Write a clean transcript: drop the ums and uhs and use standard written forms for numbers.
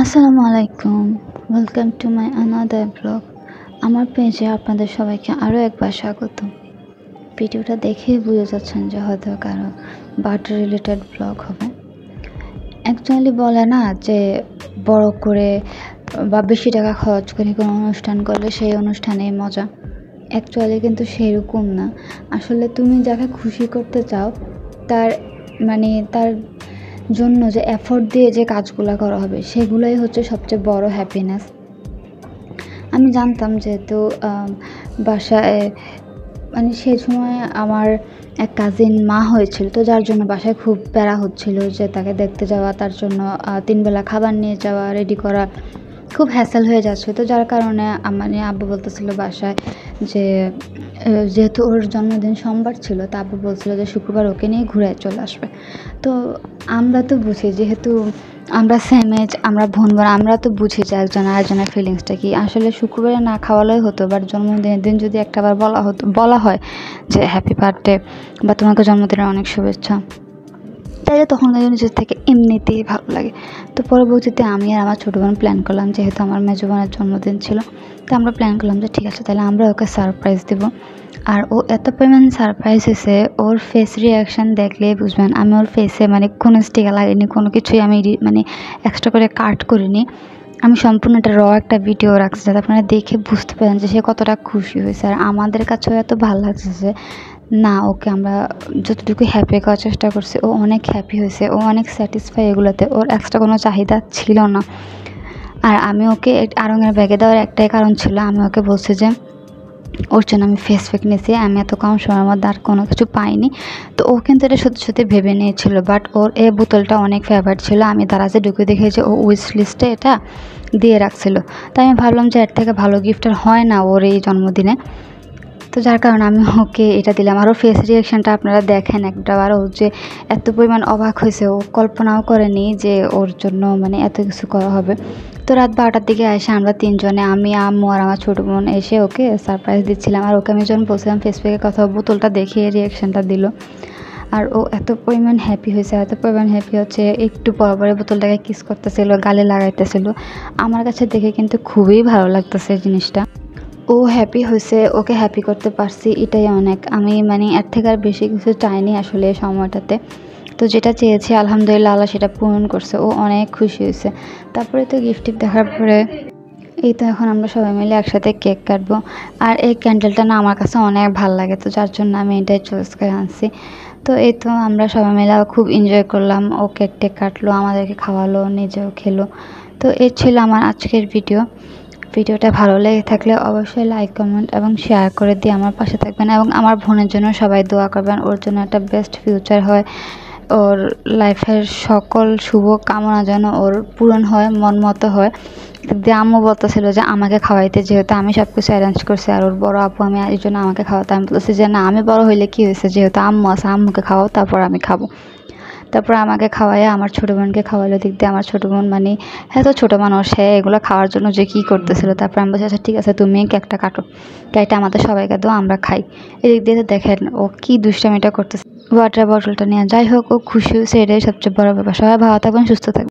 আসসালামু আলাইকুম। Welcome to my another blog. আমার পেজে আপনাদের সবাইকে আরও একবার স্বাগতম। ভিডিওটা দেখেই বুঝে যাচ্ছেন যে হয়তো কারো বার্থডে রিলেটেড ব্লগ হবে। অ্যাকচুয়ালি বলে না যে বড় করে বা বেশি টাকা খরচ করে কোনো অনুষ্ঠান করলে সেই অনুষ্ঠানেই মজা। অ্যাকচুয়ালি কিন্তু সেরকম না। আসলে তুমি যাকে খুশি করতে চাও তার তার জন্য যে এফোর্ট দিয়ে যে কাজগুলো করা হবে সেগুলোই হচ্ছে সবচেয়ে বড় হ্যাপিনেস। আমি জানতাম যেহেতু বাসায় সেই সময় আমার এক কাজিন মা হয়েছিল, তো যার জন্য বাসায় খুব প্যারা হচ্ছিল যে তাকে দেখতে যাওয়া, তার জন্য 3 বেলা খাবার নিয়ে যাওয়া, রেডি করা খুব হ্যাসেল হয়ে যাচ্ছে। তো যার কারণে আব্বু বলতেছিল বাসায় যে যেহেতু ওর জন্মদিন সোমবার ছিল, তো আব্বু বলছিল যে শুক্রবার ওকে নিয়ে ঘুরে চলে আসবে। তো আমরা তো বুঝি, যেহেতু আমরা সেম এজ, আমরা বোন, আমরা তো বুঝি যে একজন আরেকজনের ফিলিংসটা কি। আসলে শুক্রবারে না খাওয়ালেই হতো, বাট জন্মদিনের দিন যদি একটাবার বলা হয় যে হ্যাপি বার্থডে বা তোমাকে জন্মদিনের অনেক শুভেচ্ছা, তাইলে তখন নিজের থেকে এমনিতেই ভালো লাগে। তো পরবর্তীতে আমি আর আমার ছোটো বোন প্ল্যান করলাম, যেহেতু আমার মেজো বোনের জন্মদিন ছিল, তো আমরা প্ল্যান করলাম যে ঠিক আছে তাহলে আমরা ওকে সারপ্রাইজ দেবো। আর ও এত পরিমাণ সারপ্রাইজ হয়েছে, ওর ফেস রিয়াকশান দেখলেই বুঝবেন। আমি ওর ফেসে কোনো স্টিকার লাগিনি, কোনো কিছুই আমি এক্সট্রা করে কাট করিনি। আমি সম্পূর্ণ একটা ভিডিও রাখছি যাতে আপনারা দেখে বুঝতে পারেন যে সে কতটা খুশি হয়েছে। আর আমাদের কাছেও এত ভালো লাগছে যে না, ওকে আমরা যতটুকু হ্যাপি করার চেষ্টা করছি, ও অনেক হ্যাপি হয়েছে, ও অনেক স্যাটিসফাই এগুলোতে, ওর এক্সট্রা কোনো চাহিদা ছিল না। আর আমি ওকে আড়ঙের ব্যাগে দেওয়ার একটাই কারণ ছিল, আমি ওকে বলছি যে ওর জন্য আমি ফেস প্যাক নিয়েছি, আমি এত কম সময়ের মধ্যে আর কোনো কিছু পাইনি। তো ও কিন্তু এটা সত্যি সত্যি ভেবে নিয়েছিল, বাট ওর এই বোতলটা অনেক ফেভারিট ছিল। আমি দারাজে ঢুকে দেখে যে ও উইশ লিস্টে এটা দিয়ে রাখছিল। তাই আমি ভাবলাম যে এর থেকে ভালো গিফট আর হয় না ওর এই জন্মদিনে। তো যার কারণে আমি ওকে এটা দিলাম। আর ওর ফেস রিয়াকশানটা আপনারা দেখেন একবার, ও যে এত পরিমাণ অবাক হয়েছে, ও কল্পনাও করেনি যে ওর জন্য এত কিছু করা হবে। তো রাত 12টার দিকে এসে আমরা তিনজনে, আমি, আম্মু আর আমার ছোটো বোন এসে ওকে সারপ্রাইজ দিচ্ছিলাম। আর ওকে আমি যখন বলছিলাম ফেসবুকে কথা, বোতলটা দেখে রিয়াকশানটা দিল। আর ও এত পরিমাণ হ্যাপি হয়েছে, হচ্ছে একটু পর পরে বোতলটাকে কিস করতেছিল, গালে লাগাইতেছিল। আমার কাছে দেখে কিন্তু খুবই ভালো লাগতেছে জিনিসটা। ও হ্যাপি হয়েছে, ওকে হ্যাপি করতে পারছি, এটাই অনেক। আমি এর থেকে আর বেশি কিছু চাইনি আসলে এই সময়টাতে। তো যেটা চেয়েছি আলহামদুলিল্লাহ আল্লাহ সেটা পূরণ করছে, ও অনেক খুশি হয়েছে। তারপরে তো গিফট দেখার পরে এই তো এখন আমরা সবাই মিলে একসাথে কেক কাটবো। আর এই ক্যান্ডেলটা না আমার কাছে অনেক ভালো লাগে, তো যার জন্য আমি এটাই চয়েস করে আনছি। তো এই তো আমরা সবাই মিলে খুব এনজয় করলাম, ও কেক কাটলো, আমাদেরকে খাওয়ালো, নিজেও খেলো। তো এই ছিল আমার আজকের ভিডিওটা ভালো লেগে থাকলে অবশ্যই লাইক, কমেন্ট এবং শেয়ার করে দিয়ে আমার পাশে থাকবেন। এবং আমার বোনের জন্য সবাই দোয়া করবেন, ওর জন্য একটা বেস্ট ফিউচার হয়, ওর লাইফের সকল শুভ কামনা যেন ওর পূরণ হয়, মন মতো হয়। দিয়ে আম্মু বলতেছিল যে আমাকে খাওয়াইতে, যেহেতু আমি সব কিছু অ্যারেঞ্জ করছি আর ওর বড় আপু, আমি এই জন্য আমাকে খাওয়াতে। আমি বলতেছি যে না, আমি বড় হইলে কী হয়েছে, যেহেতু আম্মু আছে, আম্মুকে খাওয়াও, তারপর আমি খাবো। তারপর আমাকে খাওয়াইয়া আমার ছোটো বোনকে খাওয়াইলো। দিক দিয়ে আমার ছোটো বোন হ্যাঁ, তো ছোটো মানুষ, হ্যাঁ এগুলো খাওয়ার জন্য যে কী করতেছিল। তারপর আমি বলছি আচ্ছা ঠিক আছে, তুমি কেকটা কাটো, কেকটা আমাদের সবাইকে দাও, আমরা খাই। এদিক দিয়ে তো দেখেন ও কী দুষ্টামিটা করতেছে ওয়াটার বটলটা নিয়ে। যাই হোক, ও খুশি হয়েছে, এটাই সবচেয়ে বড় ব্যাপার। সবাই ভালো থাকবেন, সুস্থ থাকবেন।